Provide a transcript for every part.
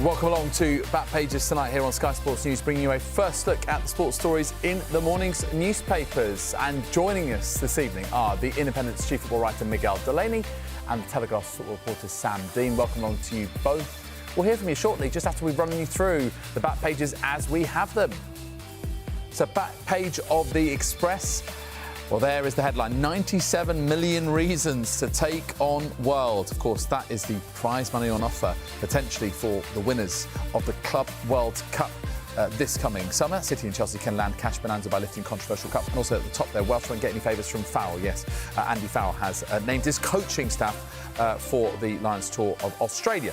Welcome along to Back Pages tonight here on Sky Sports News, bringing you a first look at the sports stories in the morning's newspapers. And joining us this evening are the Independent's chief football writer Miguel Delaney and the Telegraph's football reporter Sam Dean. Welcome along to you both. We'll hear from you shortly, just after we've run you through the back pages as we have them. So, back page of the Express. Well, there is the headline, 97 million reasons to take on World. Of course, that is the prize money on offer, potentially for the winners of the Club World Cup this coming summer. City and Chelsea can land cash bonanza by lifting controversial cup. And also at the top there, Welsh won't get any favours from Fowle. Yes, Andy Fowle has named his coaching staff for the Lions Tour of Australia.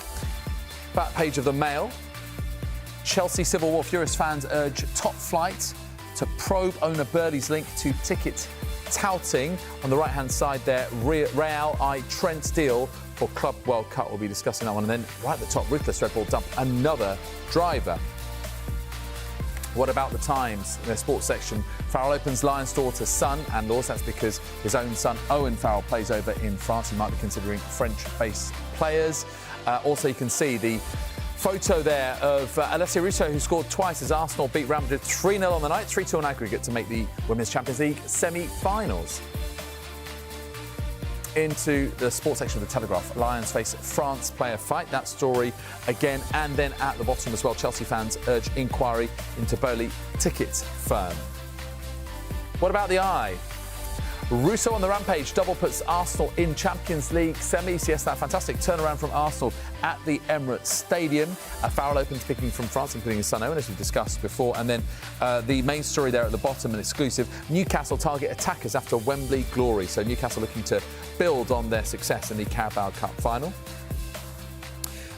Back page of the Mail. Chelsea civil war. Furious fans urge Top Flight to probe owner Burley's link to ticket touting. On the right-hand side there, Real Trent deal for Club World Cup. We'll be discussing that one. And then right at the top, ruthless Red Bull dump another driver. What about the Times? In their sports section, Farrell opens Lions door to son and laws. That's because his own son, Owen Farrell, plays over in France. He might be considering French-based players. Also, you can see the photo there of Alessia Russo, who scored twice as Arsenal beat Real Madrid 3-0 on the night, 3-2 on aggregate to make the Women's Champions League semi-finals. Into the sports section of the Telegraph. Lions face France player fight. That story again. And then at the bottom as well, Chelsea fans urge inquiry into Burley ticket firm. What about the Eye? Russo on the rampage, double puts Arsenal in Champions League semis. Yes, that fantastic turnaround from Arsenal at the Emirates Stadium. Farrell opens picking from France, including his son Owen, as we've discussed before. And then the main story there at the bottom, an exclusive, Newcastle target attackers after Wembley glory. So Newcastle looking to build on their success in the Carabao Cup final.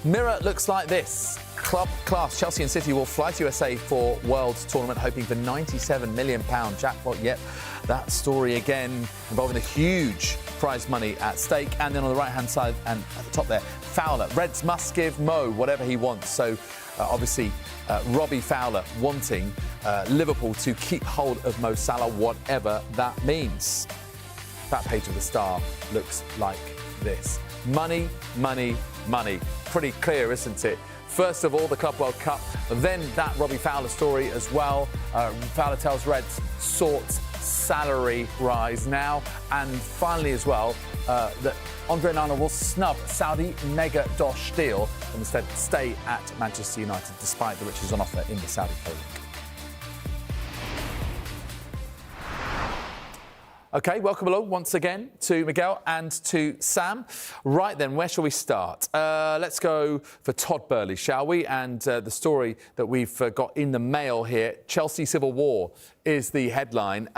Mirror looks like this. Club class. Chelsea and City will fly to USA for World Tournament, hoping for £97 million jackpot. Yep, that story again involving the huge prize money at stake. And then on the right-hand side and at the top there, Fowler. Reds must give Mo whatever he wants. So obviously Robbie Fowler wanting Liverpool to keep hold of Mo Salah, whatever that means. That page of the Star looks like this. Money, money, money. Pretty clear, isn't it? First of all, the Club World Cup, then that Robbie Fowler story as well. Fowler tells Reds sort salary rise now. And finally as well, that Andre Onana will snub Saudi mega dosh deal and instead stay at Manchester United despite the riches on offer in the Saudi Pro League. OK, welcome along once again to Miguel and to Sam. Right then, where shall we start? Let's go for Todd Burley, shall we? And the story that we've got in the Mail here, Chelsea Civil War is the headline.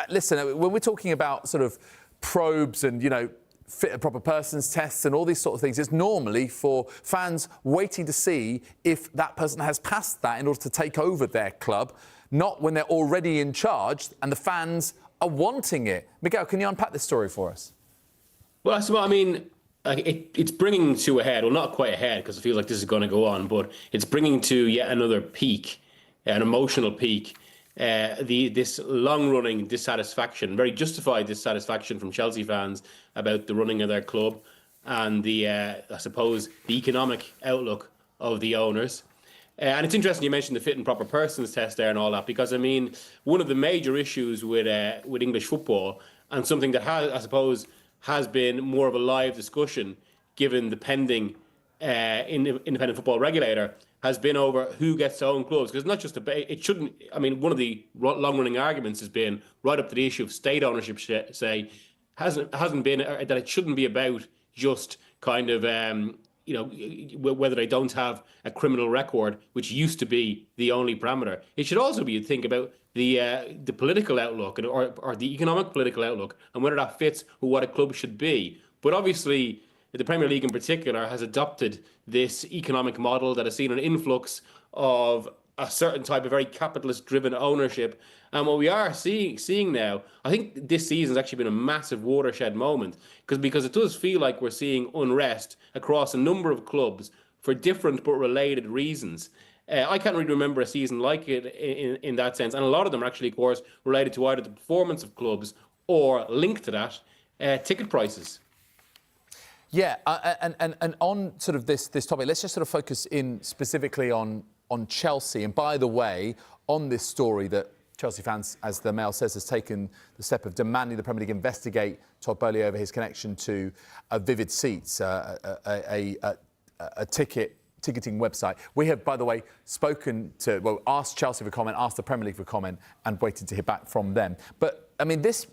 Listen, when we're talking about sort of probes and, you know, fit and proper persons tests and all these sort of things, it's normally for fans waiting to see if that person has passed that in order to take over their club, not when they're already in charge and the fans are wanting it. Miguel, can you unpack this story for us? Well, I mean, it's bringing to a head, well, not quite a head, because I feel like this is going to go on, but it's bringing to yet another peak, an emotional peak, this long-running dissatisfaction, very justified dissatisfaction from Chelsea fans about the running of their club and the, I suppose, the economic outlook of the owners. And it's interesting you mentioned the fit and proper persons test there and all that, because, I mean, one of the major issues with English football, and something that has been more of a live discussion given the pending independent football regulator, has been over who gets to own clubs. Because not just it shouldn't, I mean, one of the long-running arguments has been right up to the issue of state ownership, say, hasn't been that it shouldn't be about just kind of you know, whether they don't have a criminal record, which used to be the only parameter. It should also be, think about the political outlook or the economic political outlook and whether that fits with what a club should be. But obviously, the Premier League in particular has adopted this economic model that has seen an influx of a certain type of very capitalist-driven ownership. And what we are seeing now, I think this season has actually been a massive watershed moment because it does feel like we're seeing unrest across a number of clubs for different but related reasons. I can't really remember a season like it in that sense. And a lot of them are actually, of course, related to either the performance of clubs or linked to that, ticket prices. Yeah, and on sort of this topic, let's just sort of focus in specifically on Chelsea. And by the way, on this story that Chelsea fans, as the Mail says, has taken the step of demanding the Premier League investigate Todd Boehly over his connection to Vivid Seats, a ticketing website. We have, by the way, asked Chelsea for comment, asked the Premier League for comment, and waited to hear back from them. But, I mean, this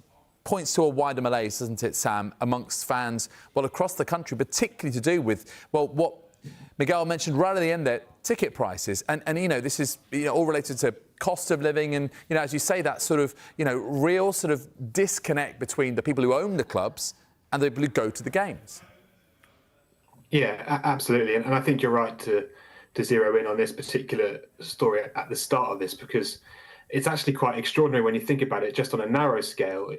points to a wider malaise, doesn't it, Sam, amongst fans, across the country, particularly to do with, what Miguel mentioned right at the end there, ticket prices. And this is, all related to cost of living and, as you say, that sort of, real sort of disconnect between the people who own the clubs and the people who go to the games. Yeah, absolutely. And I think you're right to zero in on this particular story at the start of this, because it's actually quite extraordinary when you think about it, just on a narrow scale.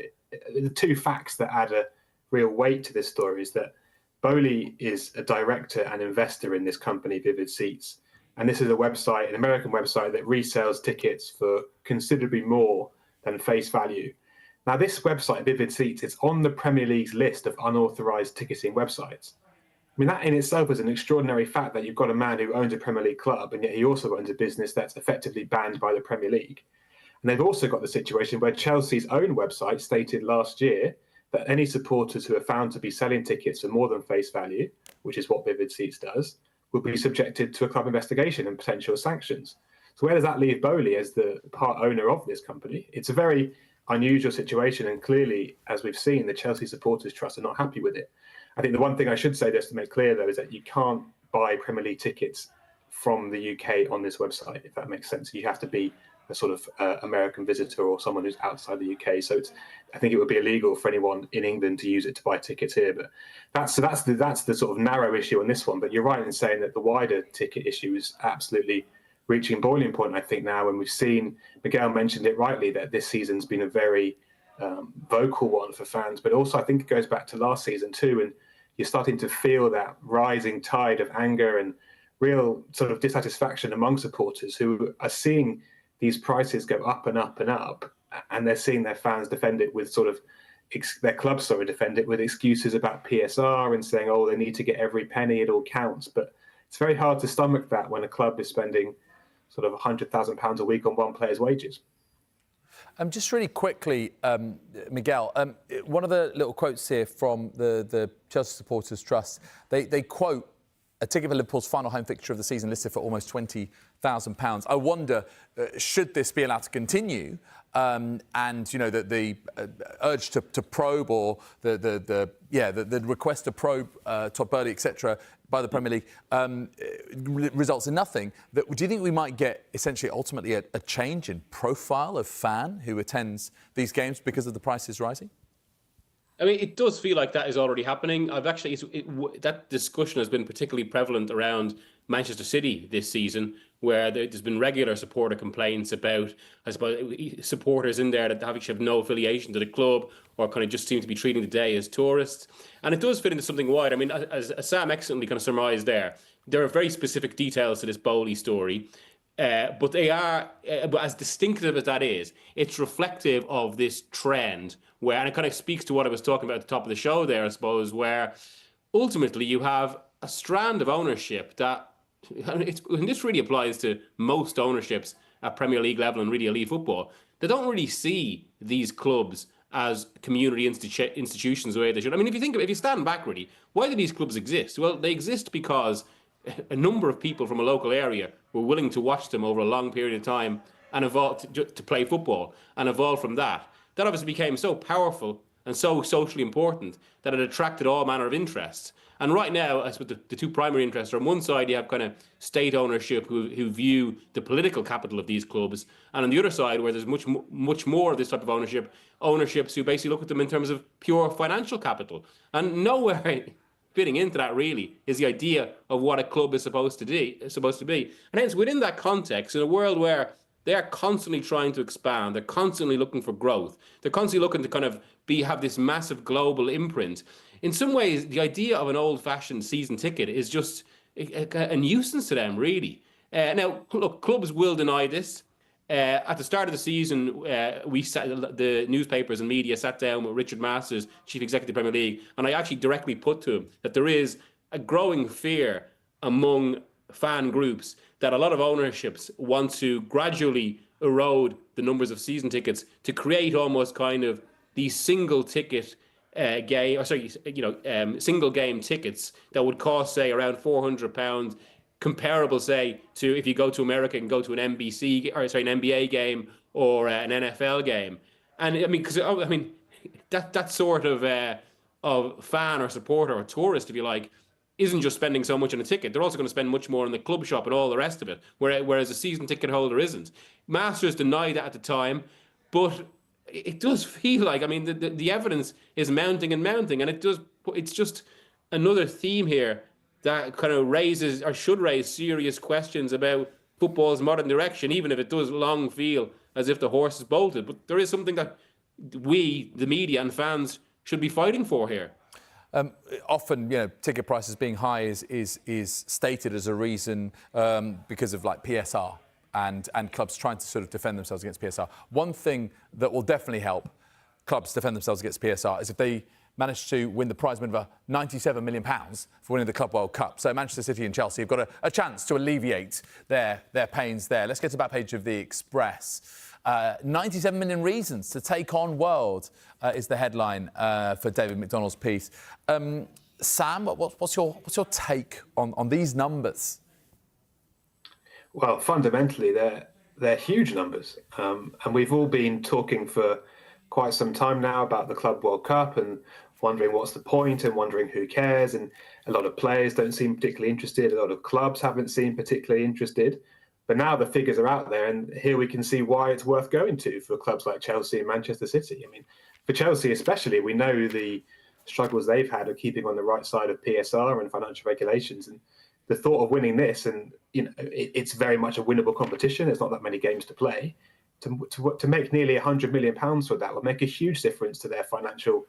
The two facts that add a real weight to this story is that Boehly is a director and investor in this company, Vivid Seats. And this is a website, an American website, that resells tickets for considerably more than face value. Now, this website, Vivid Seats, it's on the Premier League's list of unauthorized ticketing websites. I mean, that in itself is an extraordinary fact, that you've got a man who owns a Premier League club, and yet he also owns a business that's effectively banned by the Premier League. And they've also got the situation where Chelsea's own website stated last year that any supporters who are found to be selling tickets for more than face value, which is what Vivid Seats does, will be subjected to a club investigation and potential sanctions. So where does that leave Boehly as the part owner of this company? It's a very unusual situation, and clearly, as we've seen, the Chelsea Supporters Trust are not happy with it. I think the one thing I should say, just to make clear, though, is that you can't buy Premier League tickets from the UK on this website, if that makes sense. You have to be a sort of American visitor or someone who's outside the UK. So I think it would be illegal for anyone in England to use it to buy tickets here. But that's the sort of narrow issue on this one. But you're right in saying that the wider ticket issue is absolutely reaching boiling point, I think, now. And we've seen, Miguel mentioned it rightly, that this season's been a very vocal one for fans. But also I think it goes back to last season too. And you're starting to feel that rising tide of anger and real sort of dissatisfaction among supporters who are seeing these prices go up and up and up, and they're seeing their fans defend it with their clubs defend it with excuses about PSR and saying, oh, they need to get every penny, it all counts. But it's very hard to stomach that when a club is spending sort of £100,000 a week on one player's wages. Just really quickly, Miguel, one of the little quotes here from the Chelsea Supporters Trust, they quote a ticket for Liverpool's final home fixture of the season listed for almost £20,000. I wonder, should this be allowed to continue? And the urge to probe, or the request to probe Todd Boehly, etc., by the Premier League results in nothing. Do you think we might get essentially, ultimately, a change in profile of fan who attends these games because of the prices rising? I mean, it does feel like that is already happening. That discussion has been particularly prevalent around Manchester City this season, where there's been regular supporter complaints about, I suppose, supporters in there that have no affiliation to the club, or kind of just seem to be treating the day as tourists. And it does fit into something wider. I mean, as Sam excellently kind of surmised there are very specific details to this Boehly story. But they are, but as distinctive as that is, it's reflective of this trend where, and it kind of speaks to what I was talking about at the top of the show there, I suppose, where ultimately you have a strand of ownership that, and this really applies to most ownerships at Premier League level and really elite football, they don't really see these clubs as community institutions the way they should. I mean, if you stand back really, why do these clubs exist? Well, they exist because a number of people from a local area were willing to watch them over a long period of time and evolve to play football and evolve from that. That obviously became so powerful and so socially important that it attracted all manner of interests. And right now, I suppose the two primary interests are, on one side, you have kind of state ownership who view the political capital of these clubs, and on the other side, where there's much more of this type of ownerships who basically look at them in terms of pure financial capital. And nowhere fitting into that really is the idea of what a club is supposed to be. And hence, within that context, in a world where they are constantly trying to expand, they're constantly looking for growth, they're constantly looking to kind of have this massive global imprint. In some ways, the idea of an old-fashioned season ticket is just a nuisance to them, really. Now, look, clubs will deny this. At the start of the season, the newspapers and media sat down with Richard Masters, Chief Executive of the Premier League, and I actually directly put to him that there is a growing fear among fan groups that a lot of ownerships want to gradually erode the numbers of season tickets to create almost kind of these single ticket single game tickets that would cost, say, around £400, comparable, say, to if you go to America and go to an an NBA game or an NFL game. And I mean, that sort of fan or supporter or tourist, if you like, isn't just spending so much on a ticket. They're also going to spend much more on the club shop and all the rest of it, whereas a season ticket holder isn't. Masters denied that at the time, but it does feel like, I mean, the evidence is mounting and mounting, and it's just another theme here that kind of raises, or should raise, serious questions about football's modern direction, even if it does long feel as if the horse is bolted. But there is something that we, the media and fans, should be fighting for here. Often, ticket prices being high is stated as a reason because of like PSR and clubs trying to sort of defend themselves against PSR. One thing that will definitely help clubs defend themselves against PSR is if they manage to win the prize money of £97 million for winning the Club World Cup. So Manchester City and Chelsea have got a chance to alleviate their pains there. Let's get to the back page of the Express. 97 million reasons to take on world is the headline for David McDonald's piece. Sam, what's your take on these numbers? Well, fundamentally, they're huge numbers, and we've all been talking for quite some time now about the Club World Cup and wondering what's the point and wondering who cares. And a lot of players don't seem particularly interested. A lot of clubs haven't seemed particularly interested. But now the figures are out there, and here we can see why it's worth going to for clubs like Chelsea and Manchester City. I mean, for Chelsea especially, we know the struggles they've had of keeping on the right side of PSR and financial regulations. And the thought of winning this, and it's very much a winnable competition. There's not that many games to play. To make nearly £100 million for that would make a huge difference to their financial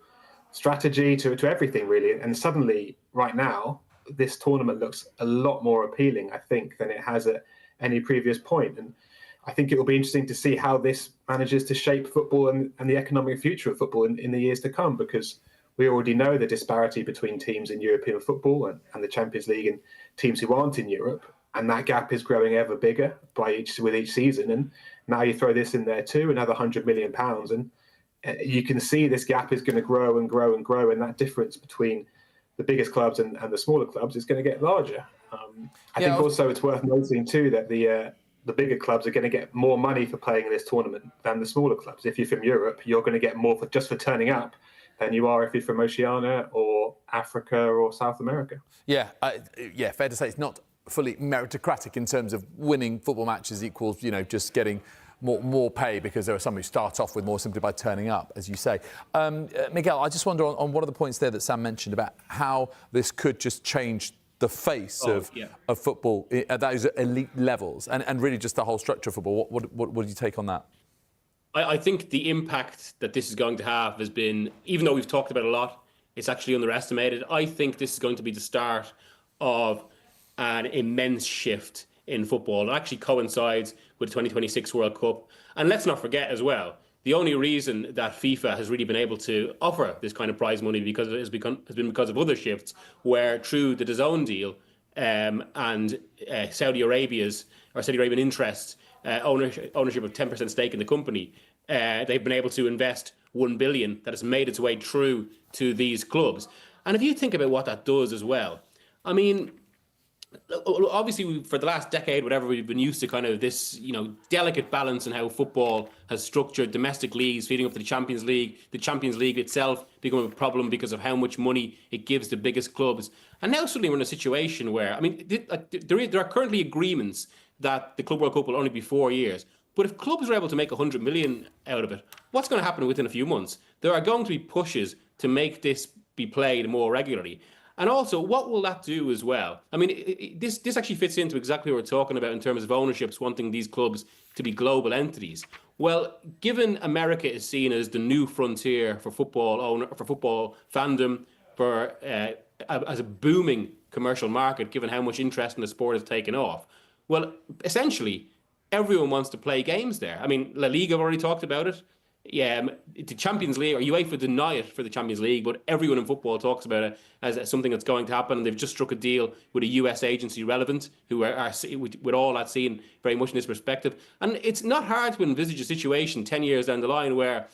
strategy, to everything really. And suddenly, right now, this tournament looks a lot more appealing, I think, than it has at any previous point. And I think it will be interesting to see how this manages to shape football and the economic future of football in the years to come, because we already know the disparity between teams in European football and the Champions League and teams who aren't in Europe. And that gap is growing ever bigger with each season. And now you throw this in there too, another £100 million. And you can see this gap is going to grow and grow and grow. And that difference between the biggest clubs and the smaller clubs is going to get larger. I think also it's worth noting too that the bigger clubs are going to get more money for playing in this tournament than the smaller clubs. If you're from Europe, you're going to get more just for turning up than you are if you're from Oceania or Africa or South America. Yeah, fair to say it's not fully meritocratic in terms of winning football matches equals, just getting more pay, because there are some who start off with more simply by turning up, as you say. Miguel, I just wonder on one of the points there that Sam mentioned about how this could just change the face of football at those elite levels and really just the whole structure of football. What do you take on that? I think the impact that this is going to have has been, even though we've talked about it a lot, it's actually underestimated. I think this is going to be the start of an immense shift in football. It actually coincides with the 2026 World Cup. And let's not forget as well, the only reason that FIFA has really been able to offer this kind of prize money has been because of other shifts, where through the DAZN deal and Saudi Arabian interests, ownership of 10% stake in the company, they've been able to invest $1 billion that has made its way through to these clubs. And if you think about what that does as well, I mean, obviously for the last decade, whatever, we've been used to kind of this, delicate balance in how football has structured domestic leagues feeding up to the Champions League itself becoming a problem because of how much money it gives the biggest clubs. And now suddenly we're in a situation where, I mean, there are currently agreements that the Club World Cup will only be 4 years. But if clubs are able to make 100 million out of it, what's going to happen within a few months? There are going to be pushes to make this be played more regularly. And also, what will that do as well? I mean, this actually fits into exactly what we're talking about in terms of ownerships wanting these clubs to be global entities. Well, given America is seen as the new frontier for football fandom, as a booming commercial market, given how much interest in the sport has taken off. Well, essentially, everyone wants to play games there. I mean, La Liga have already talked about it. Yeah, the Champions League, or UEFA deny it for the Champions League, but everyone in football talks about it as something that's going to happen. And they've just struck a deal with a US agency, Relevant, who are with all that seen very much in this perspective. And it's not hard to envisage a situation 10 years down the line where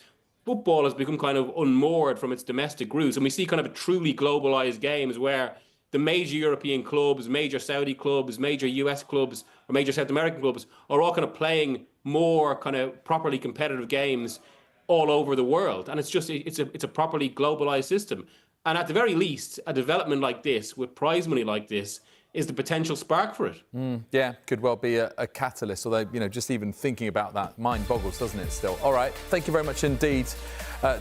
football has become kind of unmoored from its domestic roots. And we see kind of a truly globalized games where the major European clubs, major Saudi clubs, major US clubs, or major South American clubs are all kind of playing more kind of properly competitive games all over the world. And it's a properly globalized system. And at the very least, a development like this, with prize money like this, is the potential spark for it. Yeah, could well be a catalyst, although, just even thinking about that, mind boggles, doesn't it, still? All right, thank you very much indeed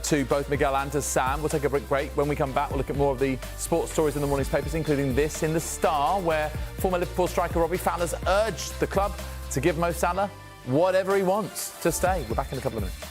to both Miguel and to Sam. We'll take a break. When we come back, we'll look at more of the sports stories in the morning's papers, including this in The Star, where former Liverpool striker Robbie Fowler's urged the club to give Mo Salah whatever he wants to stay. We're back in a couple of minutes.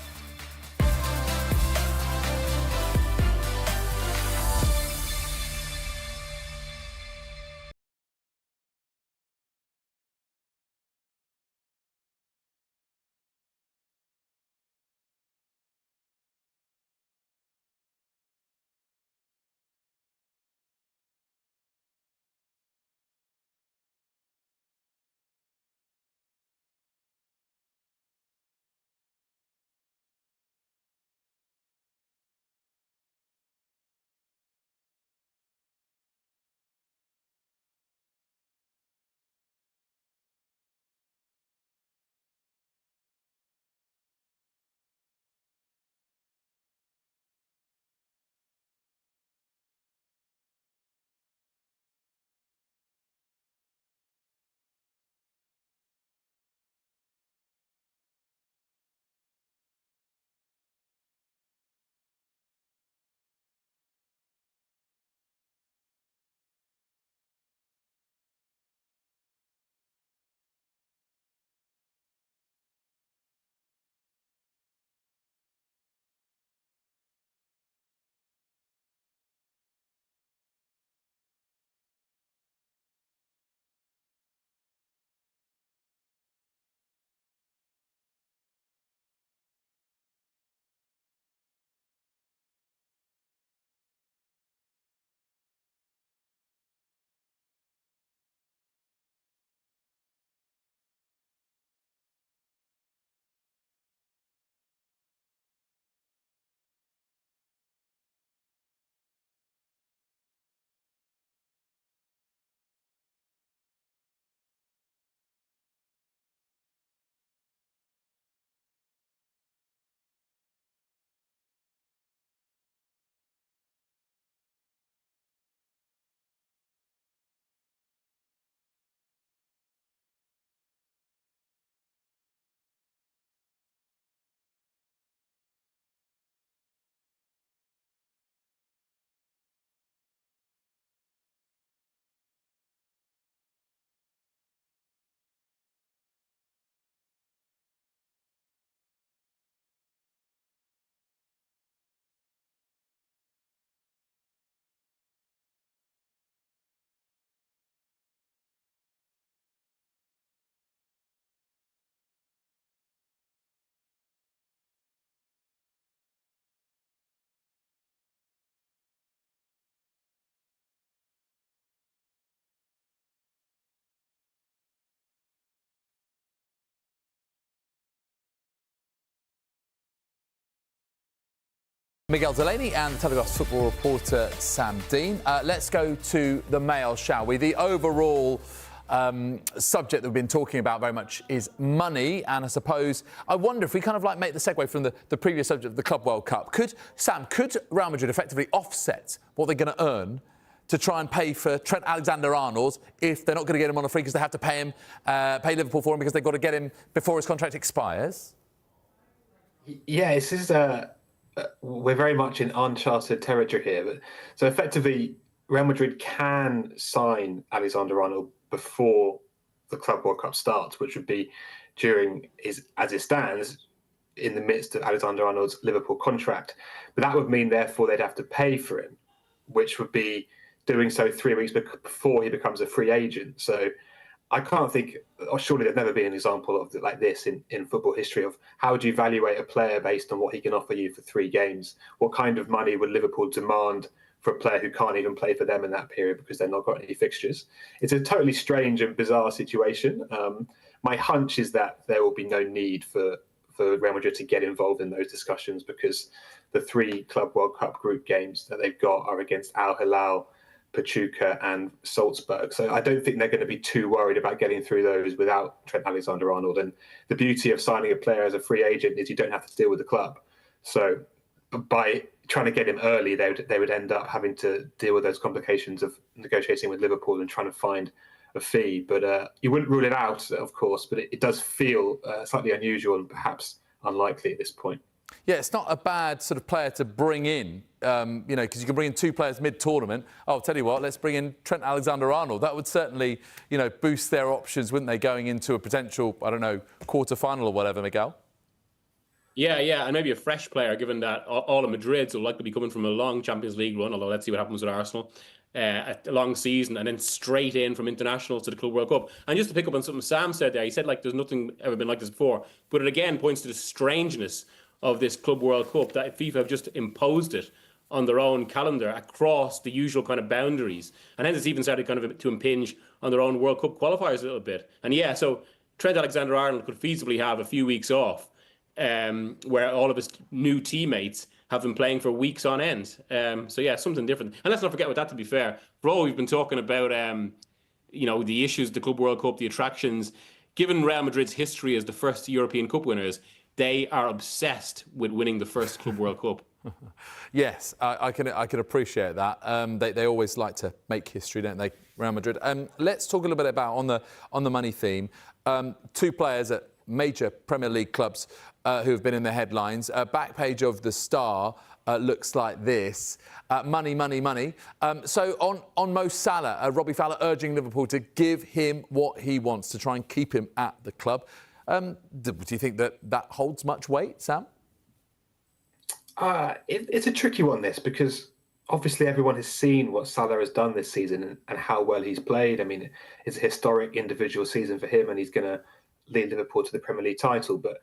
Miguel Delaney and the Telegraph's football reporter Sam Dean. Let's go to the Mail, shall we? The overall subject that we've been talking about very much is money, and I wonder if we kind of like make the segue from the previous subject of the Club World Cup. Could Real Madrid effectively offset what they're going to earn to try and pay for Trent Alexander-Arnold if they're not going to get him on a free because they have to pay Liverpool for him because they've got to get him before his contract expires? Yeah, this is we're very much in uncharted territory here. But so effectively, Real Madrid can sign Alexander-Arnold before the Club World Cup starts, which would be as it stands, in the midst of Alexander-Arnold's Liverpool contract. But that would mean, therefore, they'd have to pay for him, which would be doing so 3 weeks before he becomes a free agent. So I can't think, or surely there's never been an example of like this in football history of how do you evaluate a player based on what he can offer you for 3 games? What kind of money would Liverpool demand for a player who can't even play for them in that period because they've not got any fixtures? It's a totally strange and bizarre situation. My hunch is that there will be no need for Real Madrid to get involved in those discussions because the 3 Club World Cup group games that they've got are against Al Hilal, Pachuca and Salzburg. So I don't think they're going to be too worried about getting through those without Trent Alexander-Arnold. And the beauty of signing a player as a free agent is you don't have to deal with the club. So by trying to get him early, they would end up having to deal with those complications of negotiating with Liverpool and trying to find a fee. But you wouldn't rule it out, of course, but it does feel slightly unusual and perhaps unlikely at this point. Yeah, it's not a bad sort of player to bring in, because you can bring in 2 players mid-tournament. Oh, I'll tell you what, let's bring in Trent Alexander-Arnold. That would certainly, boost their options, wouldn't they, going into a potential, I don't know, quarter-final or whatever, Miguel? Yeah, and maybe a fresh player, given that all of Madrid will likely be coming from a long Champions League run, although let's see what happens with Arsenal. A long season and then straight in from internationals to the Club World Cup. And just to pick up on something Sam said there, he said, like, there's nothing ever been like this before. But it again points to the strangeness of this Club World Cup, that FIFA have just imposed it on their own calendar across the usual kind of boundaries. And hence it's even started kind of to impinge on their own World Cup qualifiers a little bit. And yeah, so Trent Alexander-Arnold could feasibly have a few weeks off, where all of his new teammates have been playing for weeks on end. So yeah, something different. And let's not forget with that, to be fair, for all we've been talking about, the issues, the Club World Cup, the attractions, given Real Madrid's history as the first European Cup winners, they are obsessed with winning the first Club World Cup. Yes, I can appreciate that. They always like to make history, don't they, Real Madrid? Let's talk a little bit about on the money theme. 2 players at major Premier League clubs who have been in the headlines. Back page of the Star looks like this. Money. So on Mo Salah, Robbie Fowler urging Liverpool to give him what he wants to try and keep him at the club. Do you think that holds much weight, Sam? It's a tricky one, this, because obviously everyone has seen what Salah has done this season and how well he's played. I mean, it's a historic individual season for him and he's going to lead Liverpool to the Premier League title. But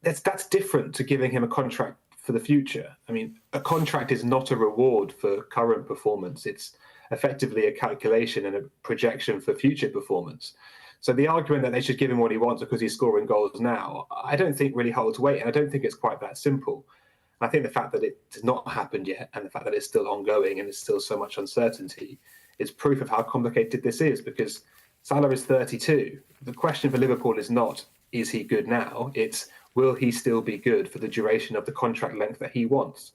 that's different to giving him a contract for the future. I mean, a contract is not a reward for current performance. It's effectively a calculation and a projection for future performance. So the argument that they should give him what he wants because he's scoring goals now, I don't think really holds weight, and I don't think it's quite that simple. I think the fact that it has not happened yet and the fact that it's still ongoing and there's still so much uncertainty is proof of how complicated this is, because Salah is 32. The question for Liverpool is not, is he good now? It's, will he still be good for the duration of the contract length that he wants?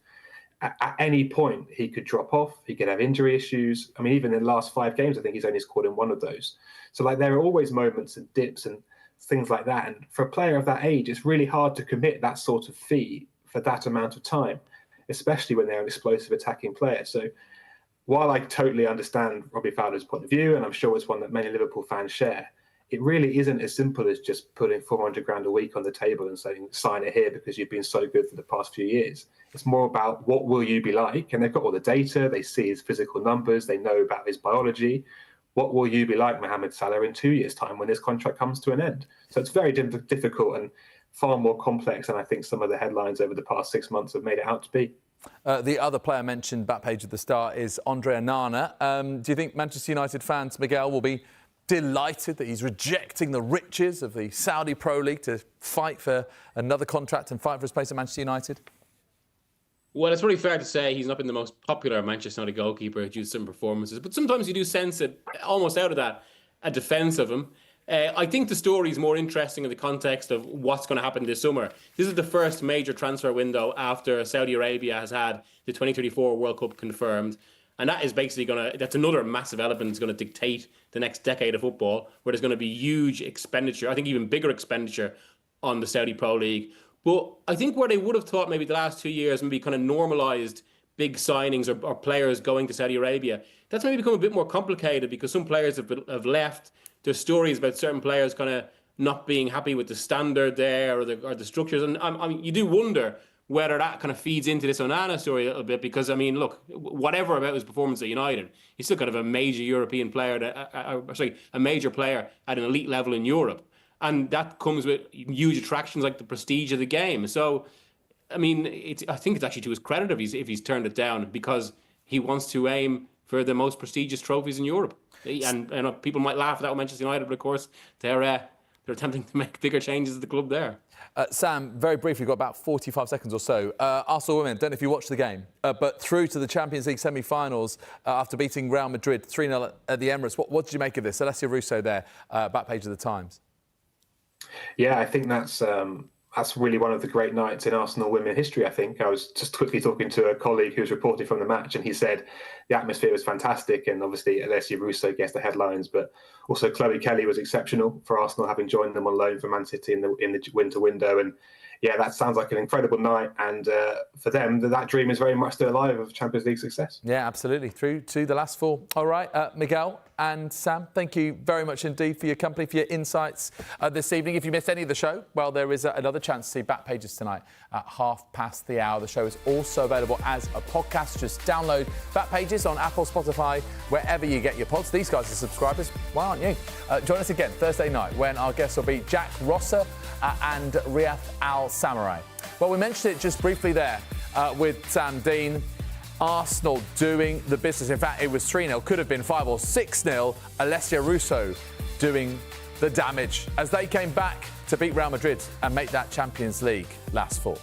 At any point, he could drop off. He could have injury issues. I mean, even in the last 5 games, I think he's only scored in 1 of those. So, there are always moments and dips and things like that. And for a player of that age, it's really hard to commit that sort of fee for that amount of time, especially when they're an explosive attacking player. So, while I totally understand Robbie Fowler's point of view, and I'm sure it's one that many Liverpool fans share, it really isn't as simple as just putting 400 grand a week on the table and saying, sign it here because you've been so good for the past few years. It's more about what will you be like? And they've got all the data. They see his physical numbers. They know about his biology. What will you be like, Mohamed Salah, in 2 years' time when this contract comes to an end? So it's very difficult and far more complex than I think some of the headlines over the past 6 months have made it out to be. The other player mentioned, back page of the Star, is Andre Onana. Do you think Manchester United fans, Miguel, will be delighted that he's rejecting the riches of the Saudi Pro League to fight for another contract and fight for his place at Manchester United? Well, it's really fair to say he's not been the most popular Manchester United goalkeeper due to some performances, but sometimes you do sense it almost out of that, a defence of him. I think the story is more interesting in the context of what's going to happen this summer. This is the first major transfer window after Saudi Arabia has had the 2024 World Cup confirmed. And that is basically that's another massive element that's going to dictate the next decade of football, where there's going to be huge expenditure, I think even bigger expenditure on the Saudi Pro League. But I think where they would have thought maybe the last 2 years, maybe kind of normalised big signings or players going to Saudi Arabia, that's maybe become a bit more complicated because some players have left. There's stories about certain players kind of not being happy with the standard there or the structures. And I mean, you do wonder whether that kind of feeds into this Onana story a little bit, because, I mean, look, whatever about his performance at United, he's still kind of a major European player, a major player at an elite level in Europe. And that comes with huge attractions like the prestige of the game. So, I mean, I think it's actually to his credit if he's turned it down, because he wants to aim for the most prestigious trophies in Europe. And people might laugh at that with Manchester United, but of course, they're attempting to make bigger changes at the club there. Sam, very briefly, got about 45 seconds or so. Arsenal women, don't know if you watched the game, but through to the Champions League semi-finals after beating Real Madrid 3-0 at the Emirates. What did you make of this? Alessia Russo there, back page of the Times. Yeah, I think that's really one of the great nights in Arsenal women history, I think. I was just quickly talking to a colleague who was reporting from the match, and he said the atmosphere was fantastic, and obviously Alessia Russo gets the headlines, but also Chloe Kelly was exceptional for Arsenal, having joined them on loan from Man City in the winter window. And yeah, that sounds like an incredible night, and for them, that dream is very much still alive of Champions League success. Yeah, absolutely. Through to the last four. All right, Miguel and Sam, thank you very much indeed for your company, for your insights this evening. If you missed any of the show, well, there is another chance to see Back Pages tonight at 1:30. The show is also available as a podcast. Just download Back Pages on Apple, Spotify, wherever you get your pods. These guys are subscribers. Why aren't you? Join us again Thursday night when our guests will be Jack Rosser and Riyadh Al Samurai. Well, we mentioned it just briefly there with Sam Dean. Arsenal doing the business. In fact, it was 3-0, could have been 5 or 6-0. Alessia Russo doing the damage as they came back to beat Real Madrid and make that Champions League last four.